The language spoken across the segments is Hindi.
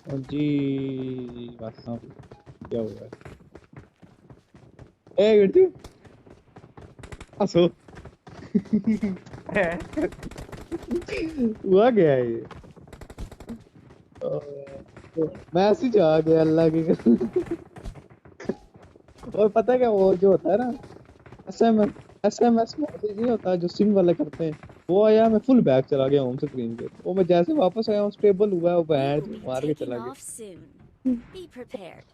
और जी बस हाँ, क्या हुआ है? ए गिरती हंसो। हुआ क्या है ये? मैसेज आ गया अल्लाह की कसम। और पता है क्या वो जो होता है ना, एसएमएस एसएमएस मैसेज नहीं होता जो सिम वाले करते हैं, वो आया। मैं फुल बैक चला गया होम स्क्रीन पे, वो मैं जैसे वापस आया हूँ स्टेबल हुआ है, वो We बैंड will be मार के taking चला off गया। soon. Be prepared.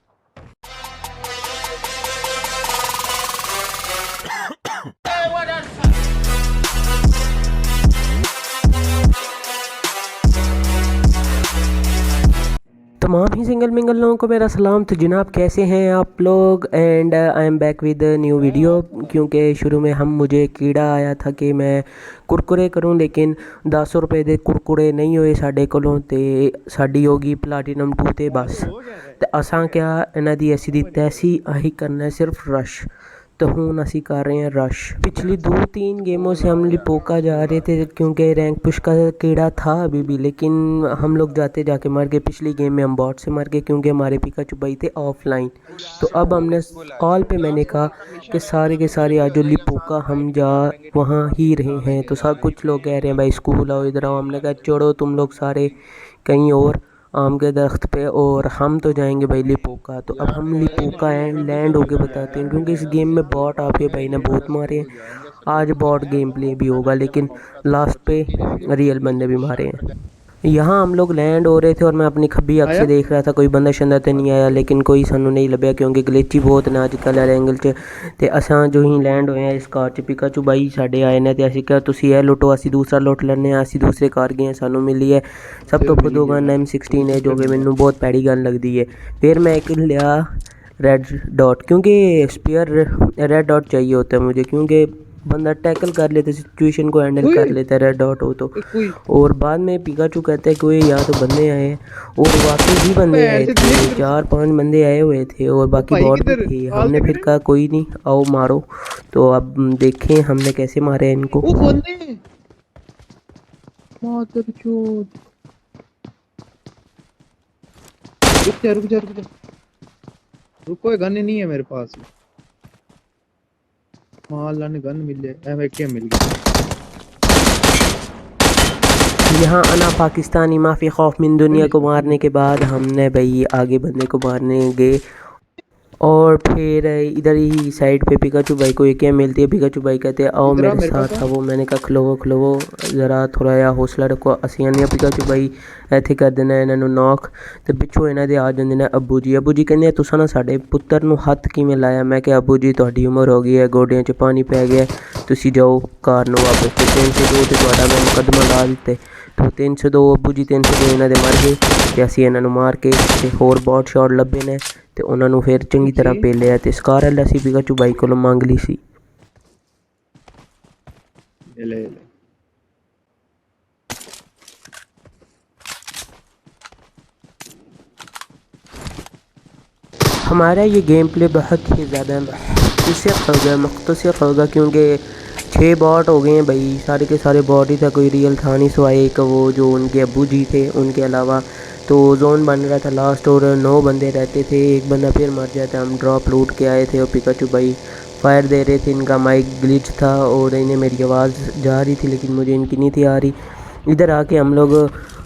तमाम ही सिंगल मिंगल लोगों को मेरा सलाम। तो जनाब कैसे हैं आप लोग? And I am back with new video. क्योंकि शुरू में मुझे कीड़ा आया था कि मैं कुरकुरे करूं, लेकिन 10 रुपए दे कुरकुरे नहीं होए साढ़े कोलों, ते साड़ी होगी प्लाटीनम 2 ते बस। ते असां क्या इन्हां दी ऐसी दी तैसी आही करना है सिर्फ रश। तो हूँ असी कर रहे हैं रश। पिछली 2-3 गेमों से हम लिपोका जा रहे थे क्योंकि रैंक पुश का कीड़ा था अभी भी, लेकिन हम लोग जाते जाके मर गए। पिछली गेम में हम बॉट से मर गए क्योंकि हमारे पिकाचू भाई थे ऑफलाइन। तो अब हमने कॉल पे मैंने कहा कि सारे के सारे आज जो लिपोका हम जा वहाँ ही रहे हैं। तो सब कुछ लोग कह रहे हैं भाई स्कूल आओ, इधर आओ। हमने कहा छोड़ो तुम लोग सारे कहीं और आम के दरख्त पे, और हम तो जाएंगे भाई लिपोका। तो अब हम लिपोका हैं, लैंड होके बताते हैं क्योंकि इस गेम में बॉट आपके भाई ने बहुत मारे हैं। आज बॉट गेम प्ले भी होगा, लेकिन लास्ट पे रियल बंदे भी मारे हैं। यहाँ हम लोग लैंड हो रहे थे और मैं अपनी खब्बी अख से आया देख रहा था कोई बंदा शंदा तो नहीं आया, लेकिन कोई सानू नहीं लभ्या क्योंकि गलेची बहुत ने अजकल वाले एंगल च। ते असां जो ही लैंड होए हैं इस कार च, पिकाचू बाई साढ़े आए ने ते असीं कहा तुसीं ਇਹ लुटो, असीं दूसरा लुट लैने। असीं दूसरे कार गए, सानू मिली है सब तो मिल खुदो गया गन ना, M16 है, जो फिर कि मिला। मैनू बहुत पैड़ी गन लगती है। फिर मैं एक लिया रेड डॉट, क्योंकि स्पेयर रेड डॉट चाहिए होता है मुझे, क्योंकि बंदा टैकल कर लेता है, सिचुएशन को हैंडल कर कोई लेता है रेड डॉट हो तो। कोई और बाद में पिकाचू कहता है कि कोई या तो बंदे आए हैं, और वाकई ही बंदे पैर आए से दिए थे। किधर से? 4-5 बंदे आए हुए थे और ओ बाकी भाई बॉट भी किधर थे। हाल हमने फिर किधर? कहा कोई नहीं आओ मारो। तो अब देखें हमने कैसे मारे हैं इनको। ओ बंदे मादर चोद। रुक जा रुको, गन नहीं है मेरे पास। माल लाने गन मिल जाए, एमके मिल गया। यहाँ अना पाकिस्तानी माफ़ी खौफ मिन दुनिया को मारने के बाद हमने भाई आगे बंदे को मारने गए, और फिर इधर ही साइड पे पिकाचू भाई को एक मिलती है। पिकाचू भाई कहते हैं आओ इधर आ मेरे मेरे पास साथ आ। आओ। मैंने कहा खलोवो ज़रा थोड़ा जिहा हौसला रखो। असी आने पिकाचू भाई ਇੱਥੇ कर देना इन्हों नॉक। तो पिछों इन्हों के आ जाते हैं अबू जी कहते तुसा ना साढ़े पुत्र नूं हत्थ किवें लाया। मैं क्या अबू जी तुहाडी उम्र हो गई है, गोडियां च पानी पै गया, तुसी जाओ कार नूं वापस। तो 302 ते तुहाडा मैं मुकदमा ला दिते। तो 302 अबू जी 302 इन्हों दे मर गए। तो असी इन्हों मार के ते होर बॉट शॉट लभे ने, ਤੇ ਉਹਨਾਂ ਨੂੰ ਫਿਰ ਚੰਗੀ जी तरह पेलिया। तो स्कार वाला सी पिकाचू भाई को मांग ली सी। ले हमारा ये गेम प्ले बहुत ही ज़्यादा मुख्तसर होगा क्योंकि 6 बॉट हो गए हैं भाई, सारे के सारे बॉट ही था, कोई रियल था नहीं सिवाय एक वो जो उनके अब्बू जी थे उनके अलावा। तो जोन बन रहा था लास्ट और 9 बंदे रहते थे, एक बंदा फिर मर जाता। हम ड्रॉप लूट के आए थे और पिकाचू भाई फायर दे रहे थे। इनका माइक ग्लिच था और इन्हें मेरी आवाज़ जा रही थी लेकिन मुझे इनकी नहीं थी आ रही। इधर आके हम लोग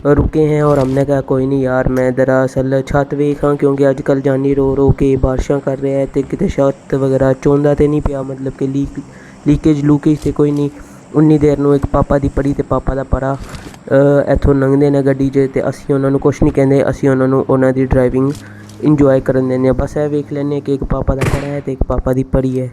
रुके हैं और हमने कहा कोई नहीं यार, मैं दरअसल छत वेखा क्योंकि अजकल जानी रो के बारिशां कर रहे हैं तो कितने छत वगैरह चौंदा तो नहीं पिया, मतलब कि लीकेज तो कोई नहीं। उन्नी देर ਨੂੰ एक पापा ਦੀ पड़ी तो पापा ਦਾ ਪਰਾ ਇੱਥੋਂ ਲੰਘਦੇ ਨੇ ਗੱਡੀ 'ਚ, ਤੇ ਅਸੀਂ ਉਹਨਾਂ ਨੂੰ ਕੁਛ ਨਹੀਂ ਕਹਿੰਦੇ, ਅਸੀਂ ਉਹਨਾਂ ਨੂੰ ਉਹਨਾਂ ਦੀ ਡਰਾਈਵਿੰਗ ਇੰਜੋਏ ਕਰਨ ਦਿੰਦੇ ਹਾਂ। ਬਸ ਇਹ ਵੇਖ ਲੈਂਦੇ ਕਿ ਇੱਕ ਪਾਪਾ ਦਾ ਪਰਾ ਹੈ ਤੇ ਇੱਕ ਪਾਪਾ ਦੀ ਪੜੀ है।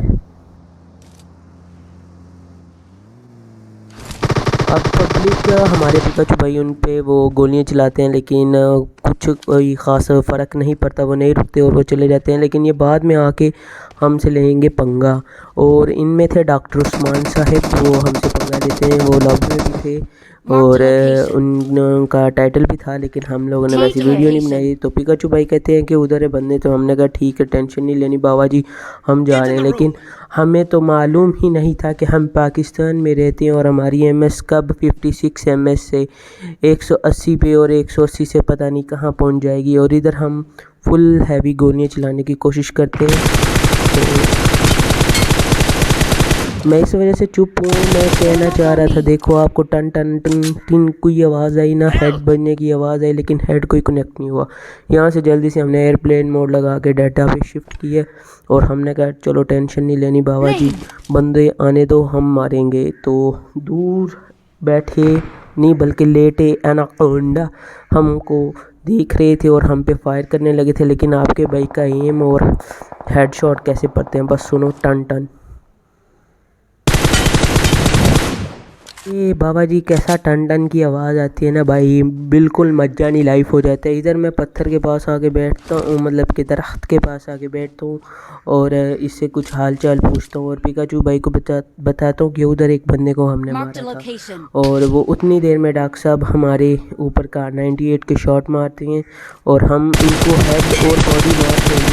अब पब्लिक हमारे पिकाचू भाई उन पे वो गोलियां चलाते हैं, लेकिन कुछ कोई ख़ास फ़र्क नहीं पड़ता, वो नहीं रुकते और वो चले जाते हैं। लेकिन ये बाद में आके हमसे लेंगे पंगा, और इनमें थे डॉक्टर उस्मान साहब, वो हमसे पंगा लेते हैं। वो लॉबी में भी थे और उनका टाइटल भी था, लेकिन हम लोगों ने वैसी वीडियो नहीं बनाई। तो पिकाचू भाई कहते हैं कि उधर है बंदे, तो हमने कहा ठीक है, टेंशन नहीं लेनी बाबा जी, हम जा रहे हैं। लेकिन हमें तो मालूम ही नहीं था कि हम पाकिस्तान में रहते हैं और हमारी एमएस कब 56 एमएस से 180 पे और 180 से पता नहीं कहाँ पहुँच जाएगी, और इधर हम फुल हैवी गोलियाँ चलाने की कोशिश करते हैं। तो मैं इस वजह से चुप हूँ। मैं कहना चाह रहा था, देखो आपको टन टन टन टिन कोई आवाज़ आई ना, हेड बजने की आवाज़ आई, लेकिन हेड कोई कनेक्ट नहीं हुआ। यहाँ से जल्दी से हमने एयरप्लेन मोड लगा के डाटा पे शिफ्ट किया, और हमने कहा चलो टेंशन नहीं लेनी बाबा जी, बंदे आने दो, हम मारेंगे। तो दूर बैठे नहीं बल्कि लेटे एनाकोंडा हमको देख रहे थे और हम पे फायर करने लगे थे। लेकिन आपके भाई का एम और हेडशॉट कैसे पड़ते हैं, बस सुनो, टन टन। ये बाबा जी कैसा टन टन की आवाज़ आती है ना भाई, बिल्कुल मज्जानी लाइफ हो जाता है। इधर मैं पत्थर के पास आके बैठता हूँ, मतलब कि दरख्त के पास आके बैठता हूँ और इससे कुछ हाल चाल पूछता हूँ, और पिकाचू भाई को बताता हूँ कि उधर एक बंदे को हमने मारा था। और वो उतनी देर में डॉक्टर साहब हमारे ऊपर का 98 के शॉट मारते हैं, और हम इनको हेड और बॉडी मारते हैं,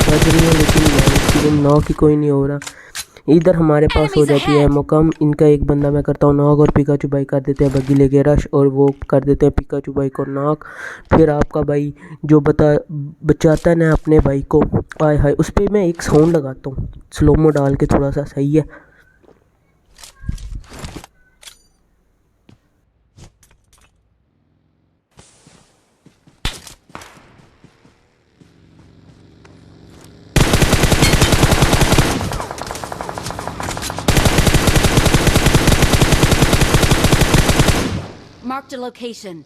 बज रही है लेकिन नॉक ही कोई नहीं हो रहा। इधर हमारे पास हो जाती है मुकम, इनका एक बंदा मैं करता हूँ नॉक, और पिकाचू भाई कर देते हैं बग्गी लेके रश, और वो कर देते हैं पिकाचू भाई को नॉक। फिर आपका भाई जो बचाता है ना अपने भाई को, आय हाय, उस पर मैं एक साउंड लगाता हूँ स्लोमो डाल के, थोड़ा सा सही है। Marked a location.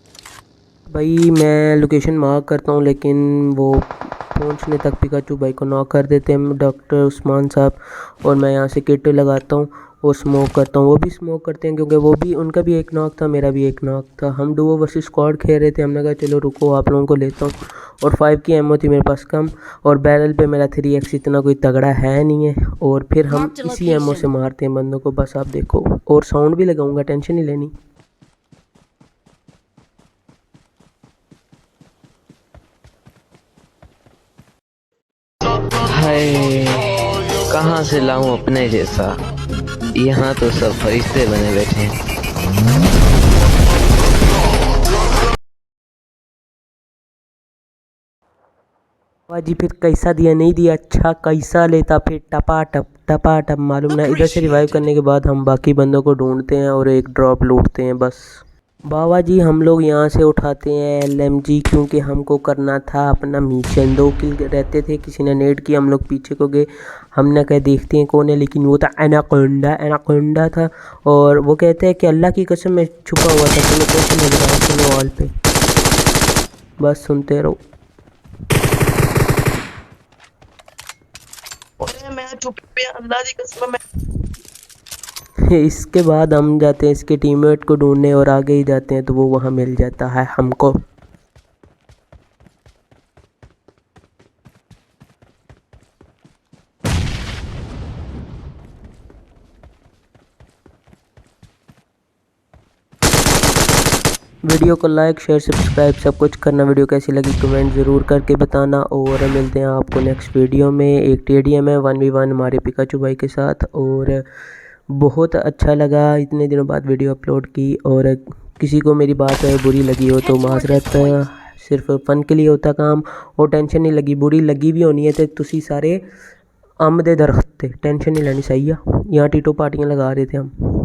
भाई मैं लोकेशन मार्क करता हूँ, लेकिन वो पहुँचने तक पिकाचू भाई को नॉक कर देते हैं डॉक्टर उस्मान साहब, और मैं यहाँ से किट लगाता हूँ और स्मोक करता हूँ। वो भी स्मोक करते हैं क्योंकि वो भी, उनका भी एक नॉक था, मेरा भी एक नॉक था। हम डुओ वर्सेस स्क्वाड खेल रहे थे, हमने कहा चलो रुको आप लोगों को लेता हूँ, और 5 की एमओ थी मेरे पास कम, और बैरल पे मेरा 3x इतना कोई तगड़ा है नहीं है, और फिर हम इसी एमओ से मारते हैं बंदों को, बस आप देखो। और साउंड भी लगाऊंगा, टेंशन नहीं लेनी। हाय, कहाँ से लाऊं अपने जैसा, यहाँ तो सब फरिश्ते बने बैठे हैं। जी फिर कैसा दिया, नहीं दिया, अच्छा कैसा लेता, फिर टपा टप मालूम ना। इधर से रिवाइव करने के बाद हम बाकी बंदों को ढूंढते हैं और एक ड्रॉप लूटते हैं बस। बाबा जी हम लोग यहाँ से उठाते हैं LMG, क्योंकि हमको करना था अपना मिशन। 2 किल रहते थे, किसी ने नेट किया, हम लोग पीछे को गए, हमने कहा देखते हैं कौन है, लेकिन वो था एनाकोंडा था, और वो कहते हैं कि अल्लाह की कसम में छुपा हुआ था, तुम्हें कैसे नजर आया तुम्हें वॉल पे। बस सुनते रहो। मैं चुप पे, अल्लाह की कसम। इसके बाद हम जाते हैं इसके टीममेट को ढूंढने, और आगे ही जाते हैं तो वो वहाँ मिल जाता है हमको। वीडियो को लाइक शेयर सब्सक्राइब सब कुछ करना। वीडियो कैसी लगी कमेंट ज़रूर करके बताना, और मिलते हैं आपको नेक्स्ट वीडियो में। एक TDM है 1v1 हमारे पिकाचू भाई के साथ, और बहुत अच्छा लगा इतने दिनों बाद वीडियो अपलोड की। और किसी को मेरी बात बुरी लगी हो तो माजरत, सिर्फ फ़न के लिए होता काम, और टेंशन नहीं लगी, बुरी लगी भी होनी है तो तुसी सारे अंब दे दरख्त थे, टेंशन नहीं लेनी, सही है। यहाँ टीटो पार्टियाँ लगा रहे थे हम।